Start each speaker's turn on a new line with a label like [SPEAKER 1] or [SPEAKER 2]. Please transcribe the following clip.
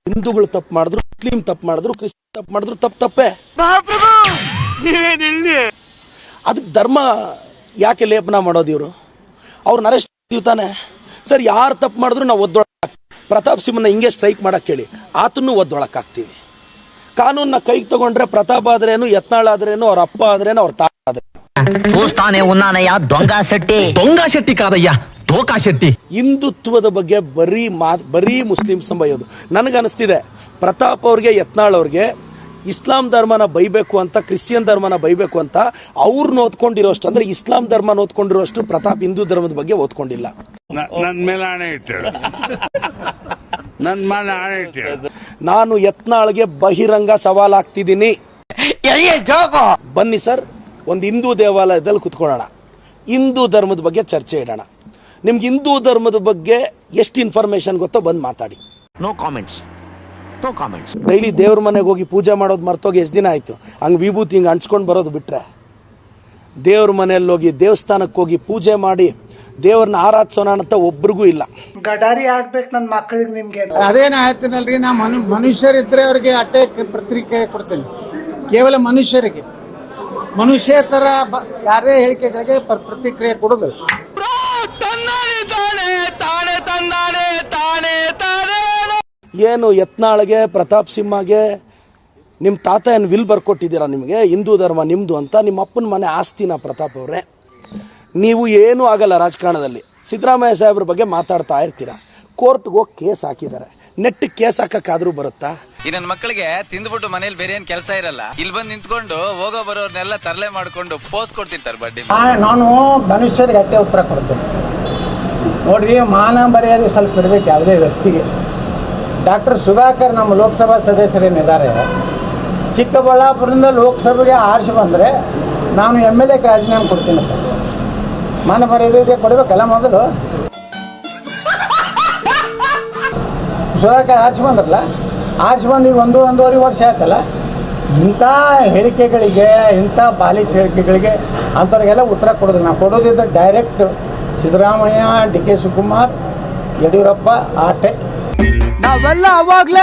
[SPEAKER 1] ಹಿಂದೂಗಳು ತಪ್ಪು ಮಾಡಿದ್ರು, ಮುಸ್ಲಿಂ ತಪ್ಪು ಮಾಡಿದ್ರು, ಕ್ರಿಶ್ಚಿಯನ್ ತಪ್ಪು ಮಾಡಿದ್ರು ತಪ್ಪೇ. ಅದಕ್ಕೆ ಧರ್ಮ ಯಾಕೆ ಲೇಪನ ಮಾಡೋದು ಇವರು? ಅವ್ರನ್ನ ಅರೆಸ್ಟ್ ತಾನೆ ಸರ್. ಯಾರು ತಪ್ಪು ಮಾಡಿದ್ರು ನಾವು ಒದ್ದೊಳಕ್. ಪ್ರತಾಪ್ ಸಿಂಹನ ಹಿಂಗೆ ಸ್ಟ್ರೈಕ್ ಮಾಡಕ್ ಹೇಳಿ, ಆತನ್ನು ಒದ್ದೊಳಕ್ ಹಾಕ್ತೀವಿ. ಕಾನೂನ್ನ ಕೈಗೆ ತಗೊಂಡ್ರೆ ಪ್ರತಾಪ್ ಆದ್ರೇನು, ಯತ್ನಾಳ್ ಆದ್ರೇನು, ಅವ್ರ ಅಪ್ಪ ಆದ್ರೇನು, ಅವ್ರ ತಾತ
[SPEAKER 2] ಶೆಟ್ಟಿ ಕಾದಯ್ಯ ದೋಕಾ ಶೆಟ್ಟಿ.
[SPEAKER 1] ಹಿಂದುತ್ವದ ಬಗ್ಗೆ ಬರೀ ಮುಸ್ಲಿಂ ಬೈಯೋದು. ನನಗನ್ನಿಸ್ತಿದೆ ಪ್ರತಾಪ್ ಅವ್ರಿಗೆ, ಯತ್ನಾಳ್ ಅವ್ರಿಗೆ ಇಸ್ಲಾಂ ಧರ್ಮನ ಬೈಬೇಕು ಅಂತ, ಕ್ರಿಶ್ಚಿಯನ್ ಧರ್ಮನ ಬೈಬೇಕು ಅಂತ ಅವ್ರನ್ನ ಓದ್ಕೊಂಡಿರೋಷ್ಟು, ಅಂದ್ರೆ ಇಸ್ಲಾಂ ಧರ್ಮನ ಓದ್ಕೊಂಡಿರೋಷ್ಟು ಪ್ರತಾಪ್ ಹಿಂದೂ ಧರ್ಮದ ಬಗ್ಗೆ ಓದ್ಕೊಂಡಿಲ್ಲ.
[SPEAKER 3] ನನ್ ಮೇಲೆ ಆಣೆ ಇಟ್ಟಳು, ನನ್ ಮೇಲೆ ಆಣೆ ಇಟ್ಟಳು.
[SPEAKER 1] ನಾನು ಯತ್ನಾಳ್ಗೆ ಬಹಿರಂಗ ಸವಾಲಾಗ್ತಿದ್ದೀನಿ. ಬನ್ನಿ ಸರ್, ಒಂದು ಹಿಂದೂ ದೇವಾಲಯದಲ್ಲಿ ಕುತ್ಕೊಳ್ಳೋಣ, ಹಿಂದೂ ಧರ್ಮದ ಬಗ್ಗೆ ಚರ್ಚೆ ಇಡೋಣ. ನಿಮ್ಗೆ ಹಿಂದೂ ಧರ್ಮದ ಬಗ್ಗೆ ಎಷ್ಟು ಇನ್ಫಾರ್ಮೇಶನ್ ಗೊತ್ತೋ ಬಂದು ಮಾತಾಡಿ.
[SPEAKER 2] No comments.
[SPEAKER 1] ಡೈಲಿ ದೇವ್ರ ಮನೆಗೆ ಹೋಗಿ ಪೂಜೆ ಮಾಡೋದು ಮರ್ತೋಗಿ ಎಷ್ಟು ದಿನ ಆಯ್ತು? ಹಂಗೆ ವಿಭೂತಿ ಹಿಂಗೆ ಹಂಚ್ಕೊಂಡು ಬರೋದು ಬಿಟ್ರೆ, ದೇವ್ರ ಮನೆಯಲ್ಲಿ ಹೋಗಿ ದೇವಸ್ಥಾನಕ್ಕೆ ಹೋಗಿ ಪೂಜೆ ಮಾಡಿ ದೇವ್ರನ್ನ ಆರಾಧಿಸೋಣ ಅಂತ ಒಬ್ರಿಗೂ ಇಲ್ಲ.
[SPEAKER 4] ಗಡಾರಿ ಆಗ್ಬೇಕು ನನ್ನ ಮಕ್ಕಳಿಗೆ. ನಿಮ್ಗೆ
[SPEAKER 5] ಅದೇನ ಆಯ್ತಿನಲ್ರಿ, ನಾ ಮನುಷ್ಯರಿದ್ರೆ ಅವ್ರಿಗೆ ಅಟ್ಟೆ ಪ್ರತಿಕ್ರಿಯೆ ಕೊಡ್ತೇನೆ. ಕೇವಲ ಮನುಷ್ಯರಿಗೆ, ಮನುಷ್ಯ ತರ ಯಾರೇ ಹೇಳಿಕೆಗಳಿಗೆ ಪ್ರತಿಕ್ರಿಯೆ ಕೊಡುದು.
[SPEAKER 1] ಏನು ಯತ್ನಾಳ್ಗೆ, ಪ್ರತಾಪ್ ಸಿಂಹಗೆ ನಿಮ್ಮ ತಾತ ಏನು ವಿಲ್ ಬರ್ಕೊಟ್ಟಿದ್ದೀರಾ ನಿಮಗೆ ಹಿಂದೂ ಧರ್ಮ ನಿಮ್ದು ಅಂತ? ನಿಮ್ಮ ಅಪ್ಪನ ಮನೆ ಆಸ್ತಿನ ಪ್ರತಾಪ್ ಅವರೇ? ನೀವು ಏನೂ ಆಗಲ್ಲ ರಾಜಕಾರಣದಲ್ಲಿ. ಸಿದ್ದರಾಮಯ್ಯ ಸಾಹೇಬ್ರ ಬಗ್ಗೆ ಮಾತಾಡ್ತಾ ಇರ್ತೀರಾ, ಕೋರ್ಟ್ಗೆ ಹೋಗಿ ಕೇಸ್ ಹಾಕಿದ್ದಾರೆ. ನೆಟ್ ಕೇಸ್ ಹಾಕಕ್ಕಾದ್ರೂ ಬರುತ್ತಾ?
[SPEAKER 6] ಈ ನನ್ನ ಮಕ್ಕಳಿಗೆ ತಿಂದ್ಬಿಟ್ಟು ಮನೇಲಿ ಬೇರೆ ಏನ್ ಕೆಲಸ ಇರಲ್ಲ, ಇಲ್ಲಿ ಬಂದು ನಿಂತ್ಕೊಂಡು ಹೋಗೋ ಬರೋರ್ನೆಲ್ಲ ತರಲೆ ಮಾಡ್ಕೊಂಡು ಪೋಸ್ ಕೊಡ್ತಿರ್ತಾರೆ ಬಡ್ಡಿ.
[SPEAKER 5] ನಾನು ಮನುಷ್ಯರಿಗೆ ಅಟ್ಟೆ ಉತ್ತರ ಕೊಡ್ತೇನೆ. ನೋಡ್ರಿ, ಮಾನ ಮರ್ಯಾದೆ ಸ್ವಲ್ಪ ಇರಬೇಕು ಯಾವುದೇ ವ್ಯಕ್ತಿಗೆ. ಡಾಕ್ಟರ್ ಸುಧಾಕರ್ ನಮ್ಮ ಲೋಕಸಭಾ ಸದಸ್ಯರೇನಿದ್ದಾರೆ, ಚಿಕ್ಕಬಳ್ಳಾಪುರದಿಂದ ಲೋಕಸಭೆಗೆ ಆರಿಸಿ ಬಂದರೆ ನಾನು MLA ರಾಜೀನಾಮೆ ಕೊಡ್ತೀನಿ ಅಂತ. ಮಾನ ಮರ್ಯಾದೆ ಕೊಡಬೇಕಲ್ಲ ಮೊದಲು. ಸುಧಾಕರ್ ಆರಿಸಿ ಬಂದ್ರಲ್ಲ, ಆರಿಸಿ ಬಂದು ಈಗ ಒಂದೂವರೆ ವರ್ಷ ಆಯ್ತಲ್ಲ. ಇಂಥ ಹೇಳಿಕೆಗಳಿಗೆ, ಇಂಥ ಪಾಲಿಸ್ ಹೇಳಿಕೆಗಳಿಗೆ ಅಂಥವ್ರಿಗೆಲ್ಲ ಉತ್ತರ ಕೊಡೋದು. ನಾವು ಕೊಡೋದಿದ್ದ ಡೈರೆಕ್ಟ್ ಸಿದ್ದರಾಮಯ್ಯ, DK ಶಿವಕುಮಾರ್, ಯಡಿಯೂರಪ್ಪ ಆಟೆ.
[SPEAKER 1] ನಾವೆಲ್ಲ ಅವಾಗ್ಲೇ